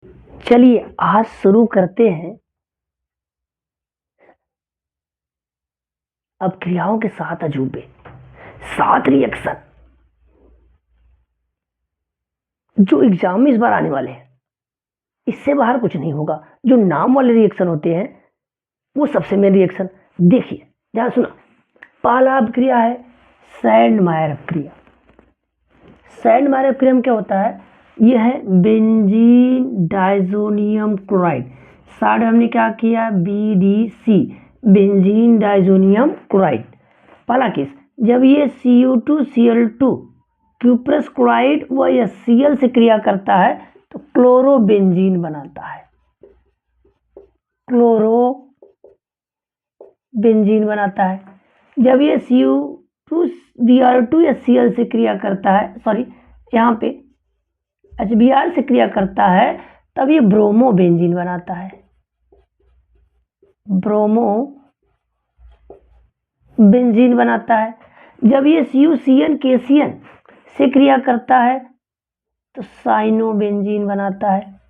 चलिए आज शुरू करते हैं अब क्रियाओं के 7 अजूबे, 7 रिएक्शन जो एग्जाम में इस बार आने वाले हैं। इससे बाहर कुछ नहीं होगा। जो नाम वाले रिएक्शन होते हैं वो सबसे मेन रिएक्शन। देखिए ध्यान सुना, पहला अपक्रिया है सैंडमायर अपक्रिया। सैंडमायर अपक्रिया में क्या होता है, यह है बेंजीन डाइजोनियम क्लोराइड। साइड हमने क्या किया, BDC, बेंजीन डाइजोनियम क्लोराइड। पहला केस, जब ये Cu2Cl2 क्यूप्रस क्लोराइड व HCl से क्रिया करता है तो क्लोरोबेंजीन बनाता है। क्लोरोबेंजीन बनाता है। जब ये Cu2Br2 HCl से क्रिया करता है, सॉरी यहाँ पे HBr से क्रिया करता है, तब ये ब्रोमोबेंजीन बनाता है। ब्रोमोबेंजीन बनाता है। जब ये CuCN से क्रिया करता है तो साइनोबेंजीन बनाता है।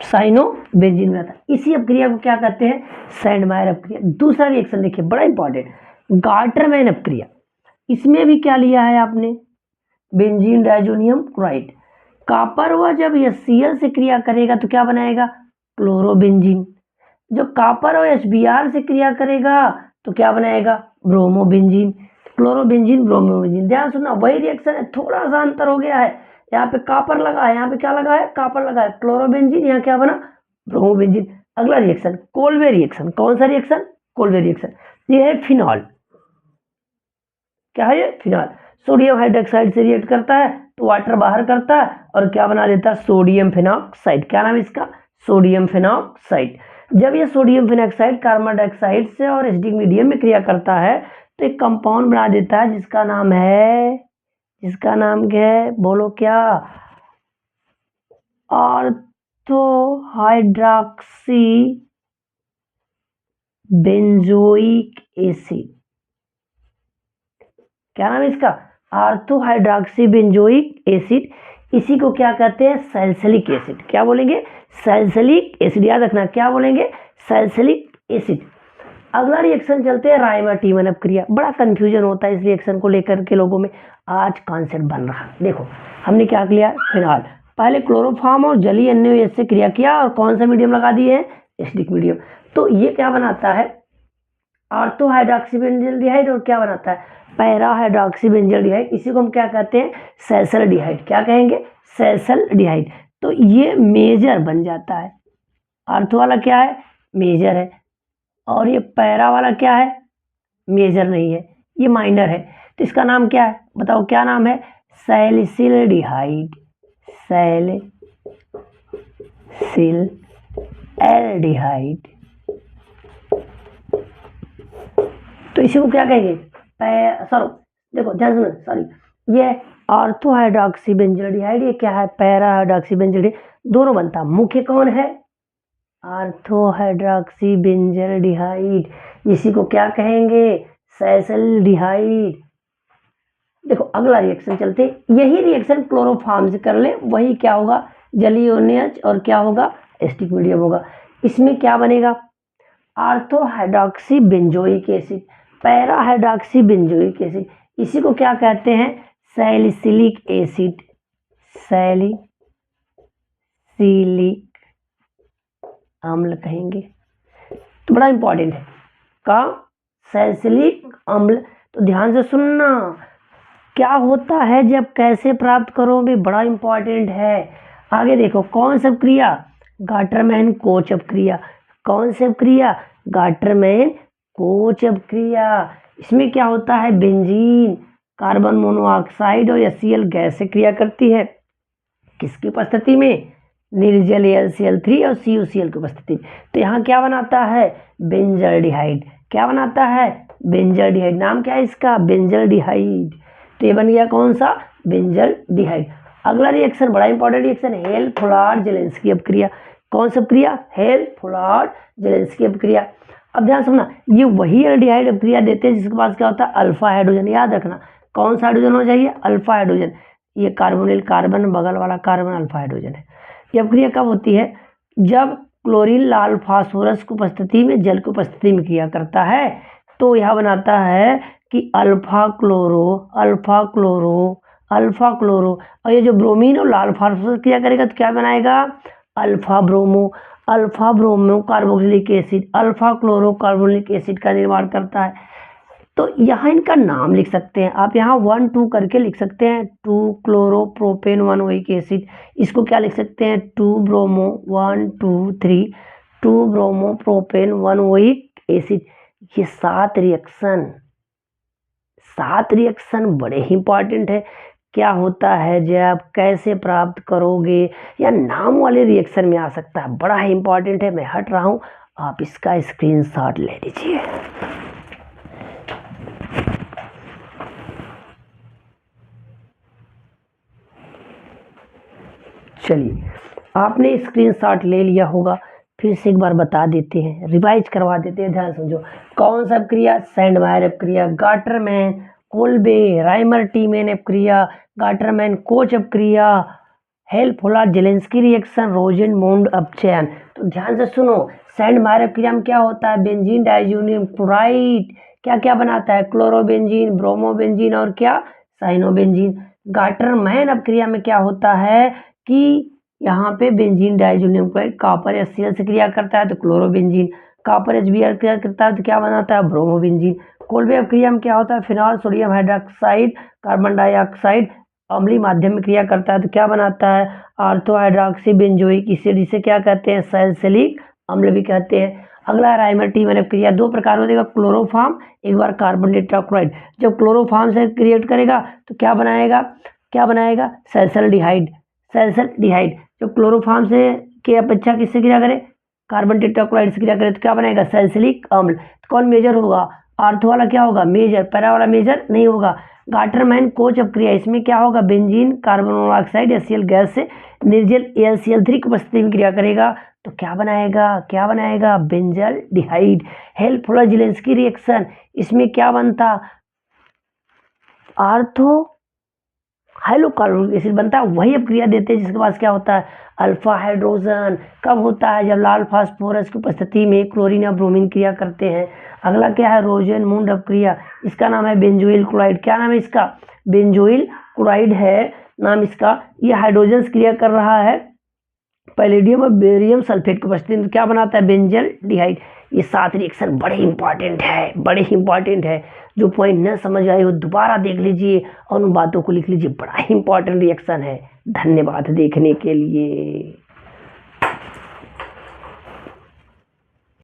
साइनोबेंजीन बनाता है। इसी अपक्रिया को क्या कहते हैं, सैंडमायर अपक्रिया। दूसरा रिएक्शन देखिए बड़ा इंपॉर्टेंट, गाटरमैन अपक्रिया। इसमें भी क्या लिया है आपने, बेंजीन डाइजोनियम क्लोराइड। कॉपर व जब HCl से क्रिया करेगा तो क्या बनाएगा, क्लोरोबेंजीन। जो कॉपर और HBr से क्रिया करेगा तो क्या बनाएगा, ब्रोमोबेंजीन। Chlorobenzene bromobenzene. ध्यान सुनना, वही रिएक्शन है, थोड़ा सा अंतर हो गया है। यहाँ पे कॉपर लगा है, यहाँ पे क्या लगा है, कॉपर लगा है, क्लोरोबेंजीन। यहाँ क्या बना, ब्रोमोबेंजीन। अगला रिएक्शन कोल्वे रिएक्शन। कौन सा रिएक्शन, कोल्वे रिएक्शन। ये है फिनॉल। क्या है ये, फिनॉल। सोडियम हाइड्रोक्साइड से रिएक्ट करता है तो वाटर बाहर करता है और क्या बना देता है, सोडियम फेनॉक्साइड। क्या नाम है इसका, सोडियम फेनॉक्साइड। जब ये सोडियम फेनॉक्साइड कार्बन डाइऑक्साइड से और एसिडिक मीडियम में क्रिया करता है तो एक कंपाउंड बना देता है जिसका नाम क्या है, बोलो क्या, ऑर्थो हाइड्रोक्सी बेंजोइक एसिड। क्या नाम है इसका, ऑर्थो हाइड्रोक्सी बेंजोइक एसिड। इसी को क्या कहते हैं, सैलिसिलिक एसिड। क्या बोलेंगे, सैलिसिलिक एसिड। याद रखना क्या बोलेंगे, सैलिसिलिक एसिड। अगला रिएक्शन चलते हैं राइमा-टीमन अपक्रिया। बड़ा कंफ्यूजन होता है इस रिएक्शन को लेकर के लोगों में, आज कॉन्सेप्ट बन रहा है। देखो हमने क्या किया, फिनॉल पहले क्लोरोफॉर्म और जलीय NaOH से क्रिया किया और कौन सा मीडियम लगा दिए हैं, एसिडिक मीडियम। तो ये क्या बनाता है, ऑर्थो हाइड्रोक्सी बेंजल्डिहाइड। और क्या बनाता है, पैरा हाइड्रोक्सी बेंजल्डिहाइड। इसी को हम क्या कहते हैं, सैल्सल्डिहाइड। क्या कहेंगे, सैल्सल्डिहाइड। तो ये मेजर बन जाता है। ऑर्थो वाला क्या है, मेजर है, और ये पैरा वाला क्या है, मेजर नहीं है, ये माइनर है। तो इसका नाम क्या है, बताओ क्या नाम है, सैलिसिल्डिहाइड। सैलिसिल्डिहाइड। तो इसी को क्या कहेंगे, सॉरी देखो ध्यान सुनो, सॉरी ये ऑर्थो हाइड्रोक्सी बेंजल्डिहाइड, ये क्या है, पैरा हाइड्रोक्सी बेंजल्डिहाइड। दोनों बनता, मुख्य कौन है, ऑर्थो हाइड्रोक्सी बेंजल्डिहाइड। इसी को क्या कहेंगे, सैल्सल्डिहाइड। देखो अगला रिएक्शन चलते, यही रिएक्शन क्लोरोफॉर्म से कर ले, वही क्या होगा, जलीय NaOH और क्या होगा, एसिडिक मीडियम होगा। इसमें क्या बनेगा, ortho hydroxy benzoic acid, para hydroxy benzoic acid. इसी को क्या कहते हैं, सैलिसिलिक एसिड। सैलिसिलिक अम्ल कहेंगे। तो बड़ा इंपॉर्टेंट है का, सैलिसिलिक अम्ल। तो ध्यान से सुनना, क्या होता है जब कैसे प्राप्त करोगे, बड़ा इंपॉर्टेंट है। आगे देखो कौन सा क्रिया, गाटरमैन कोच अपक्रिया। कौन सी अपक्रिया, गाटरमैन कोच अपक्रिया। इसमें क्या होता है, बेंजीन कार्बन मोनोऑक्साइड और HCl गैस से क्रिया करती है। किसकी उपस्थिति में, निर्जल AlCl3 और CuCl की उपस्थिति। तो यहाँ क्या बनाता है, बेंजल्डिहाइड। क्या बनाता है, बेंजल्डिहाइड। नाम क्या है इसका, बेंजल्डिहाइड। तो ये बन गया कौन सा, बेंजल्डिहाइड। अगला रिएक्शन बड़ा इंपॉर्टेंट रिएक्शन, हेल-फोलार्ड-जेलेंस्की अपक्रिया। कौन सा अपक्रिया, हेल-फोलार्ड-जेलेंस्की अपक्रिया। अब ध्यान सुनना, ये वही एल्डिहाइड अपक्रिया देते हैं जिसके पास क्या होता है, अल्फा हाइड्रोजन। याद रखना कौन सा हाइड्रोजन होना चाहिए, अल्फा हाइड्रोजन। ये कार्बोनिल कार्बन, बगल वाला कार्बन अल्फा हाइड्रोजन है। ये अपक्रिया कब होती है? जब क्लोरीन लाल फास्फोरस की उपस्थिति में जल की उपस्थिति में क्रिया करता है तो यह बनाता है कि alpha chloro alpha chloro alpha chloro, और ये जो ब्रोमीन और लाल फास्फोरस क्रिया करेगा तो क्या बनाएगा? Alpha bromo carboxylic acid, alpha chloro carbonic acid का निर्माण करता है। तो यहाँ इनका नाम लिख सकते हैं आप, यहाँ 1 2 करके लिख सकते हैं, 2 क्लोरो प्रोपेन 1 ओइक एसिड। इसको क्या लिख सकते हैं? 2 bromo 1 2 3 2 bromo propane 1 oic acid. ये 7 रिएक्शन बड़े ही इंपॉर्टेंट है। क्या होता है जब, कैसे प्राप्त करोगे, या नाम वाले रिएक्शन में आ सकता है, बड़ा ही इंपॉर्टेंट है। मैं हट रहा हूँ, आप इसका स्क्रीनशॉट ले लीजिए। चलिए, आपने स्क्रीनशॉट ले लिया होगा, फिर से एक बार बता देते हैं, रिवाइज करवा देते हैं, ध्यान समझो। कौन सा अपक्रिया? सैंडमायर अपक्रिया, गाटरमैन, कोल्बे, राइमर टीमेन अपक्रिया, गाटरमैन कोच अपक्रिया, हेल्फोला जेलेंस्की रिएक्शन, रोजेनमुंड अपचयन। तो ध्यान से सुनो, सैंडमायर अपक्रिया में क्या होता है? बेंजीन डाइजोनियम क्लोराइड क्या क्या बनाता है? क्लोरोबेंजीन, ब्रोमोबेंजीन और क्या? साइनोबेंजीन। गाटरमैन अपक्रिया में क्या होता है कि यहाँ पे benzene diazonium chloride copper HCl से क्रिया करता है तो क्लोरोबेंजीन, कॉपर HBr क्रिया करता है तो क्या बनाता है? ब्रोमोबेंजीन। कोल्बे अपक्रिया में क्या होता है? Phenol sodium hydroxide carbon dioxide अम्लीय माध्यम में क्रिया करता है तो क्या बनाता है? ऑर्थो हाइड्रोक्सी बेंजोइक एसिड, जिसे क्या कहते हैं? सैलिसिलिक अम्ल भी कहते हैं। अगला राइमर टीमर अपक्रिया, 2 प्रकार हो जाएगा, क्लोरोफॉर्म, एक बार कार्बन टेट्राक्लोराइड। जब क्लोरोफॉर्म से क्रिएट करेगा तो क्या बनाएगा? सैलसल्डिहाइड। जो क्लोरोफॉर्म से के अपेक्षा किससे क्रिया करे? कार्बन टेट्राक्लोराइड से क्रिया करे तो क्या बनाएगा? सैलिसिलिक अम्ल। तो कौन मेजर होगा? ऑर्थो वाला क्या होगा? मेजर। पैरा वाला मेजर नहीं होगा। गाटरमैन कोच अपक्रिया, इसमें क्या होगा? Benzene carbon monoxide HCl gas से निर्जल AlCl3 की उपस्थिति में क्रिया करेगा तो क्या बनाएगा? बेंजल्डिहाइड। हेल्फोला जेलेंस्की रिएक्शन, इसमें क्या बनता? ऑर्थो हाइड्रोक्लोरिक एसिड बनता है, वही अपक्रिया देते हैं जिसके पास क्या होता है? Alpha hydrogen. कब होता है? जब लाल फास्फोरस की उपस्थिति में क्लोरीन या ब्रोमीन क्रिया करते हैं। अगला क्या है? रोजेनमुंड अपक्रिया, इसका नाम है बेंजोइल क्लोराइड। क्या नाम है इसका? बेंजोइल क्लोराइड है नाम इसका। ये हाइड्रोजन क्रिया कर रहा है पैलेडियम और बेरियम सल्फेट की उपस्थिति में, क्या बनाता है? बेंजल्डिहाइड। ये 7 रिएक्शन बड़े ही इंपॉर्टेंट है। जो पॉइंट न समझ आए हो दोबारा देख लीजिए और उन बातों को लिख लीजिए, बड़ा ही इंपॉर्टेंट रिएक्शन है। धन्यवाद देखने के लिए।